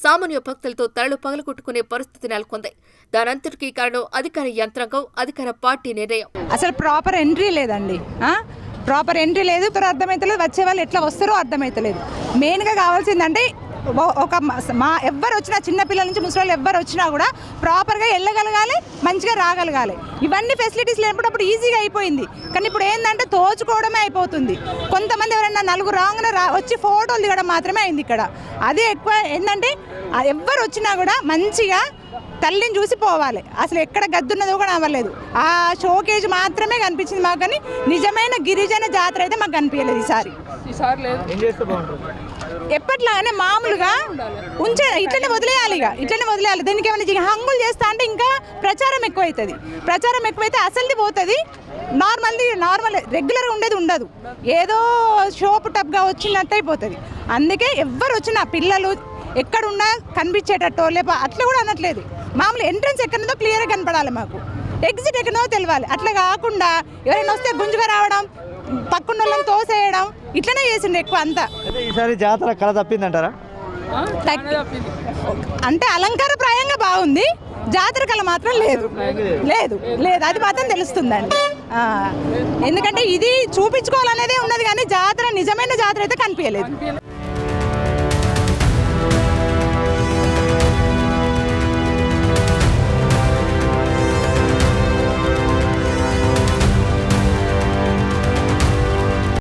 సామాన్య భక్తులతో తలలు పగలగొట్టుకునే పరిస్థితి నెలకొంది. దానంతటికీ కారణం అధికార యంత్రాంగం, అధికార పార్టీ నిర్ణయం. అసలు ప్రాపర్ ఎంట్రీ లేదండి. ప్రాపర్ ఎంట్రీ లేదు, అర్థమైతలేదు. వచ్చే వాళ్ళు ఎట్లా వస్తారో అర్థమైతలేదు. మెయిన్గా కావాల్సిందంటే ఒక ఎవ్వరు వచ్చినా, చిన్నపిల్లల నుంచి ముసలి ఎవ్వరు వచ్చినా కూడా ప్రాపర్గా వెళ్ళగలగాలి, మంచిగా రాగలగాలి. ఇవన్నీ ఫెసిలిటీస్ లేనప్పుడు ఈజీగా అయిపోయింది. కానీ ఇప్పుడు ఏంటంటే తోచుకోవడమే అయిపోతుంది. కొంతమంది ఎవరైనా నలుగురు రాగానే వచ్చి ఫోటోలు దిగడం మాత్రమే అయింది ఇక్కడ. అదే ఎక్కువ ఏంటంటే ఎవ్వరు వచ్చినా కూడా మంచిగా తల్లిని చూసి పోవాలి. అసలు ఎక్కడ గద్దున్నదో కూడా అవ్వలేదు. ఆ షోకేజ్ మాత్రమే కనిపించింది మాకు, కానీ నిజమైన గిరిజన జాతర అయితే మాకు కనిపించలేదు ఈసారి. ఎప్పట్లాగానే మామూలుగా ఇట్లనే వదిలేయాలి. దీనికి ఏమైనా హంగులు చేస్తా అంటే ఇంకా ప్రచారం ఎక్కువ అవుతుంది. ప్రచారం ఎక్కువైతే అసలుది పోతుంది. నార్మల్ రెగ్యులర్గా ఉండేది ఉండదు. ఏదో షోపు టప్గా వచ్చినట్టు అయిపోతుంది. అందుకే ఎవ్వరు వచ్చినా పిల్లలు ఎక్కడున్నా కనిపించేటట్టు లేప అట్లా కూడా అనట్లేదు. మామూలు ఎంట్రన్స్ ఎక్కడో క్లియర్గా కనపడాలి, మాకు ఎగ్జిట్ ఎక్కడో తెలియాలి. అట్లా కాకుండా ఎవరైనా వస్తే గుంజుగా రావడం, పక్కన వాళ్ళని తోసేయడం ఇట్లనే చేసిండు ఎక్కువ అంతా. ఈసారి జాతర కళ తప్పిందంటారా? అంటే అలంకారప్రాయంగా బాగుంది, జాతర కళ మాత్రం లేదు. అది మాత్రం తెలుస్తుందండి. ఎందుకంటే ఇది చూపించుకోవాలనేదే ఉన్నది, కానీ జాతర నిజమైన జాతర అయితే కనిపించలేదు.